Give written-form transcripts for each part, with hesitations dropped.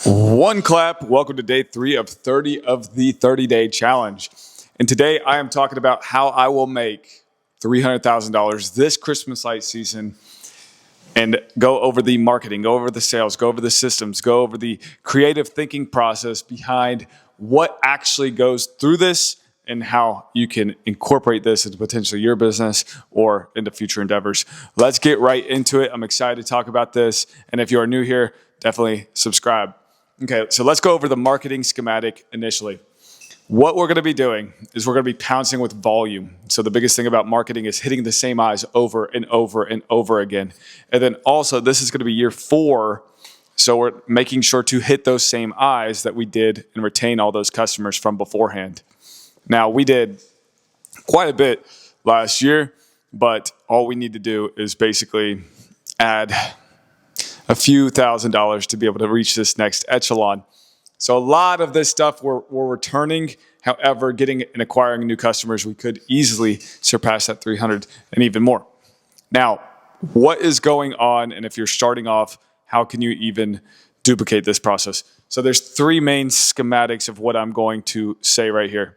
One clap. Welcome to day 3 of 30 of the 30-day challenge. And today I am talking about how I will make $300,000 this Christmas light season and go over the marketing, go over the sales, go over the systems, go over the creative thinking process behind what actually goes through this and how you can incorporate this into potentially your business or into future endeavors. Let's get right into it. I'm excited to talk about this. And if you are new here, definitely subscribe. Okay, so let's go over the marketing schematic initially. What we're going to be doing is we're going to be pouncing with volume. So the biggest thing about marketing is hitting the same eyes over and over and over again. And then also, this is going to be year 4. So we're making sure to hit those same eyes that we did and retain all those customers from beforehand. Now, we did quite a bit last year, but all we need to do is basically add a few $1,000s to be able to reach this next echelon. So a lot of this stuff we're returning. However, getting and acquiring new customers, we could easily surpass that 300 and even more. Now, what is going on? And if you're starting off, how can you even duplicate this process? So there's 3 main schematics of what I'm going to say right here.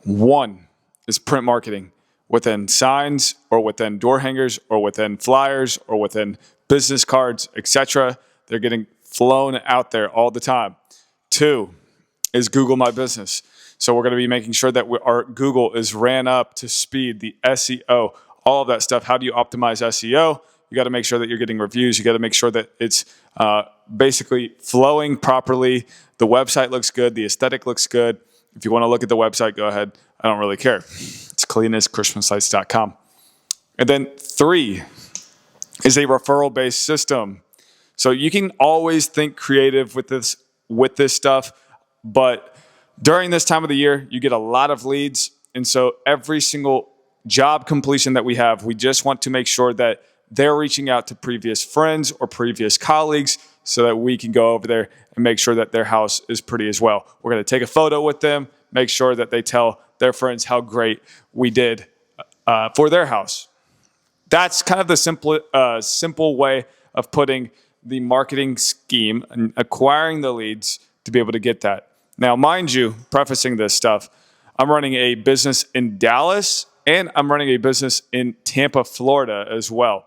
1 is print marketing within signs or within door hangers or within flyers or within business cards, etc. They're getting flown out there all the time. 2 is Google My Business. So we're going to be making sure that our Google is ran up to speed, the SEO, all of that stuff. How do you optimize SEO? You got to make sure that you're getting reviews. You got to make sure that it's basically flowing properly. The website looks good. The aesthetic looks good. If you want to look at the website, go ahead. I don't really care. It's cleanestchristmaslights.com. And then 3 is a referral-based system. So you can always think creative with this stuff, but during this time of the year, you get a lot of leads. And so every single job completion that we have, we just want to make sure that they're reaching out to previous friends or previous colleagues so that we can go over there and make sure that their house is pretty as well. We're going to take a photo with them, make sure that they tell their friends how great we did for their house. That's kind of the simple way of putting the marketing scheme and acquiring the leads to be able to get that. Now, mind you, prefacing this stuff, I'm running a business in Dallas and I'm running a business in Tampa, Florida as well.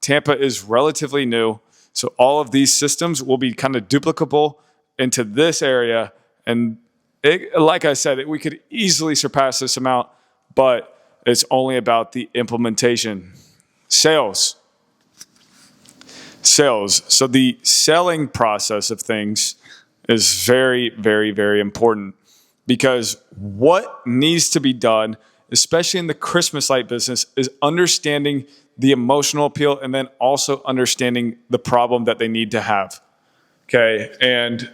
Tampa is relatively new, so all of these systems will be kind of duplicable into this area. And like I said, we could easily surpass this amount, but it's only about the implementation. Sales. So the selling process of things is very, very, very important because what needs to be done, especially in the Christmas light business, is understanding the emotional appeal and then also understanding the problem that they need to have. Okay. And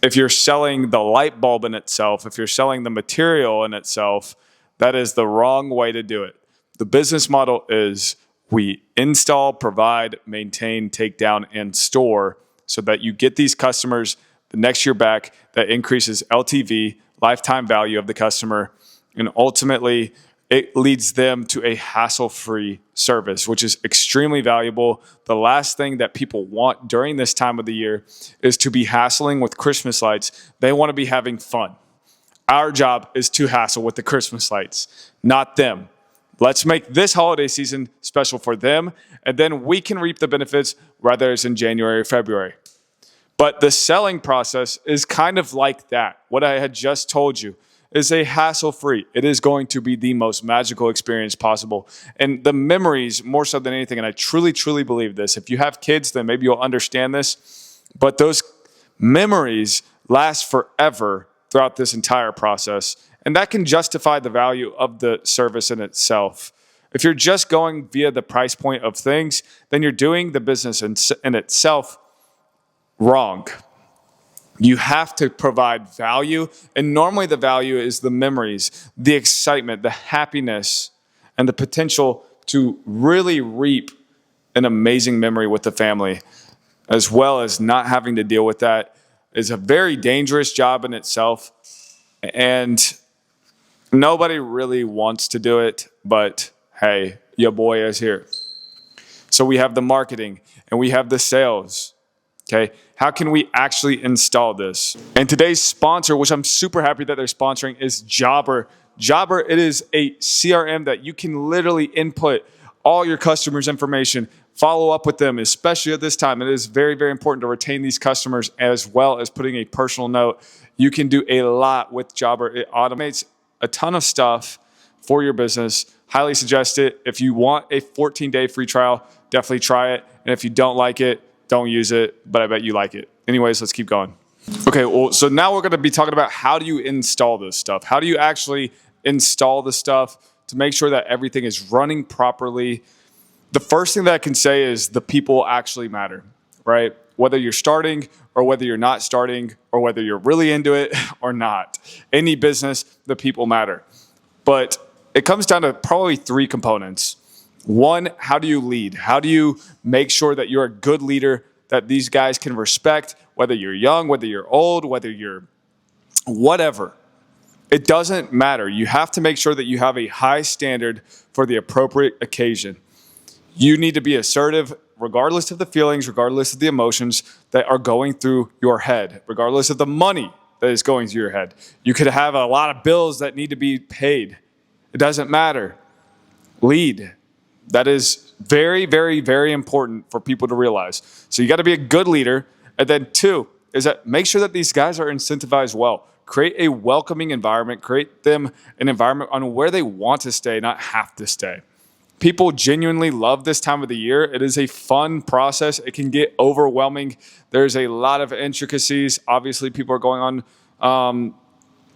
if you're selling the light bulb in itself, if you're selling the material in itself, that is the wrong way to do it. The business model is we install, provide, maintain, take down, and store so that you get these customers the next year back. That increases LTV, lifetime value of the customer, and ultimately it leads them to a hassle-free service, which is extremely valuable. The last thing that people want during this time of the year is to be hassling with Christmas lights. They want to be having fun. Our job is to hassle with the Christmas lights, not them. Let's make this holiday season special for them, and then we can reap the benefits whether it's in January or February. But the selling process is kind of like that. What I had just told you is a hassle-free. It is going to be the most magical experience possible. And the memories, more so than anything, and I truly, truly believe this. If you have kids, then maybe you'll understand this. But those memories last forever throughout this entire process. And that can justify the value of the service in itself. If you're just going via the price point of things, then you're doing the business in itself wrong. You have to provide value. And normally the value is the memories, the excitement, the happiness, and the potential to really reap an amazing memory with the family, as well as not having to deal with that is a very dangerous job in itself. And nobody really wants to do it, but hey, your boy is here. So we have the marketing and we have the sales. Okay, how can we actually install this? And today's sponsor, which I'm super happy that they're sponsoring, is Jobber. Jobber, it is a CRM that you can literally input all your customers' information, follow up with them, especially at this time. It is very, very important to retain these customers as well as putting a personal note. You can do a lot with Jobber. It automates a ton of stuff for your business. Highly suggest it. If you want a 14-day free trial, definitely try it. And if you don't like it, don't use it, but I bet you like it. Anyways, let's keep going. Okay, well, so now we're going to be talking about how do you install this stuff? How do you actually install the stuff to make sure that everything is running properly? The first thing that I can say is the people actually matter, right? Whether you're starting or whether you're not starting or whether you're really into it or not. Any business, the people matter. But it comes down to probably three components. One, how do you lead? How do you make sure that you're a good leader that these guys can respect, whether you're young, whether you're old, whether you're whatever? It doesn't matter. You have to make sure that you have a high standard for the appropriate occasion. You need to be assertive regardless of the feelings, regardless of the emotions that are going through your head, regardless of the money that is going through your head. You could have a lot of bills that need to be paid. It doesn't matter. Lead. That is very, very, very important for people to realize. So you got to be a good leader. And then two is that make sure that these guys are incentivized well. Create a welcoming environment. Create them an environment on where they want to stay, not have to stay. People genuinely love this time of the year. It is a fun process. It can get overwhelming. There's a lot of intricacies. Obviously, people are going on,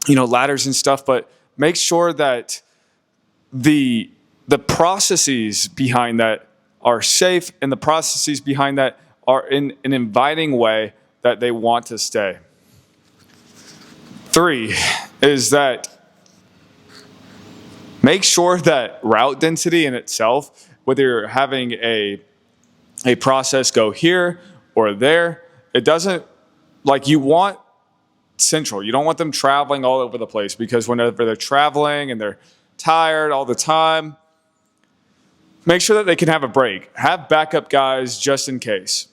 ladders and stuff, but make sure that the processes behind that are safe and the processes behind that are in an inviting way that they want to stay. Three is that make sure that route density in itself, whether you're having a process go here or there, it doesn't, like, you want central. You don't want them traveling all over the place, because whenever they're traveling and they're tired all the time, make sure that they can have a break. Have backup guys just in case.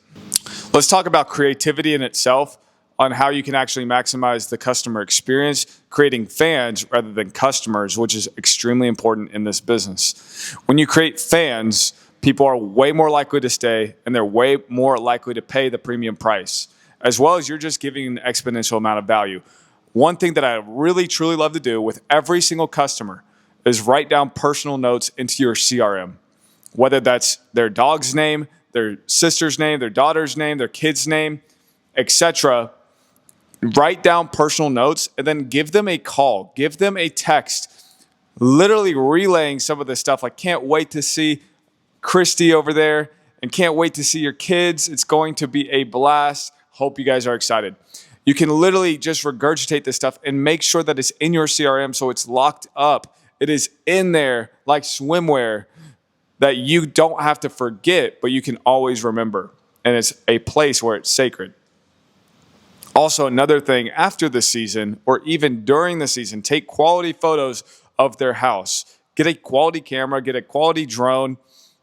Let's talk about creativity in itself on how you can actually maximize the customer experience, creating fans rather than customers, which is extremely important in this business. When you create fans, people are way more likely to stay and they're way more likely to pay the premium price, as well as you're just giving an exponential amount of value. One thing that I really, truly love to do with every single customer is write down personal notes into your CRM. Whether that's their dog's name, their sister's name, their daughter's name, their kid's name, etc. Write down personal notes and then give them a call, give them a text, literally relaying some of this stuff. Like, can't wait to see Christy over there and can't wait to see your kids. It's going to be a blast. Hope you guys are excited. You can literally just regurgitate this stuff and make sure that it's in your CRM so it's locked up. It is in there like swimwear that you don't have to forget, but you can always remember. And it's a place where it's sacred. Also, another thing, after the season or even during the season, take quality photos of their house. Get a quality camera, get a quality drone,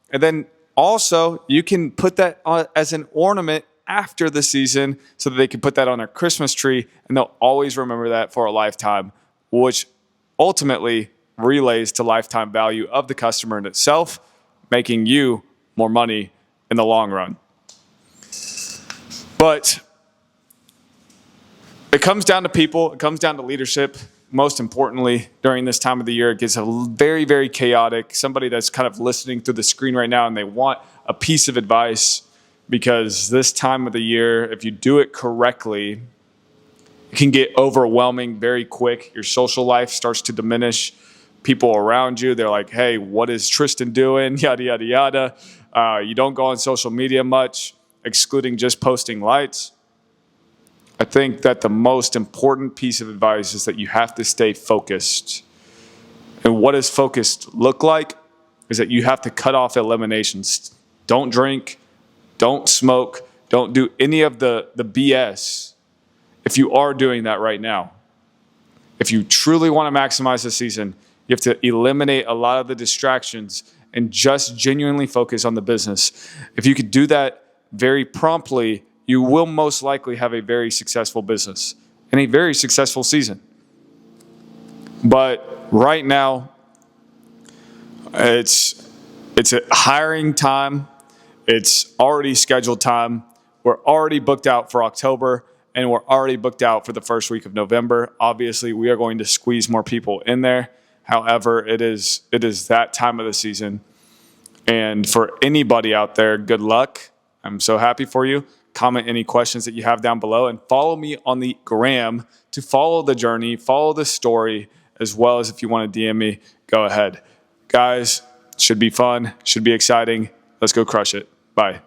and then also you can put that on as an ornament after the season so that they can put that on their Christmas tree, and they'll always remember that for a lifetime, which ultimately relays to lifetime value of the customer in itself, making you more money in the long run. But it comes down to people. It comes down to leadership. Most importantly, during this time of the year, it gets very, very chaotic. Somebody that's kind of listening through the screen right now and they want a piece of advice, because this time of the year, if you do it correctly, it can get overwhelming very quick. Your social life starts to diminish. People around you, they're like, hey, what is Tristan doing? Yada, yada, yada. You don't go on social media much, excluding just posting lights. I think that the most important piece of advice is that you have to stay focused. And what does focused look like? Is that you have to cut off eliminations. Don't drink, don't smoke, don't do any of the BS if you are doing that right now. If you truly want to maximize the season, you have to eliminate a lot of the distractions and just genuinely focus on the business. If you could do that very promptly, you will most likely have a very successful business and a very successful season. But right now, it's a hiring time. It's already scheduled time. We're already booked out for October, and we're already booked out for the first week of November. Obviously, we are going to squeeze more people in there. However, it is that time of the season. And for anybody out there, good luck. I'm so happy for you. Comment any questions that you have down below, and follow me on the gram to follow the journey, follow the story, as well as if you want to DM me, go ahead. Guys, should be fun, should be exciting. Let's go crush it. Bye.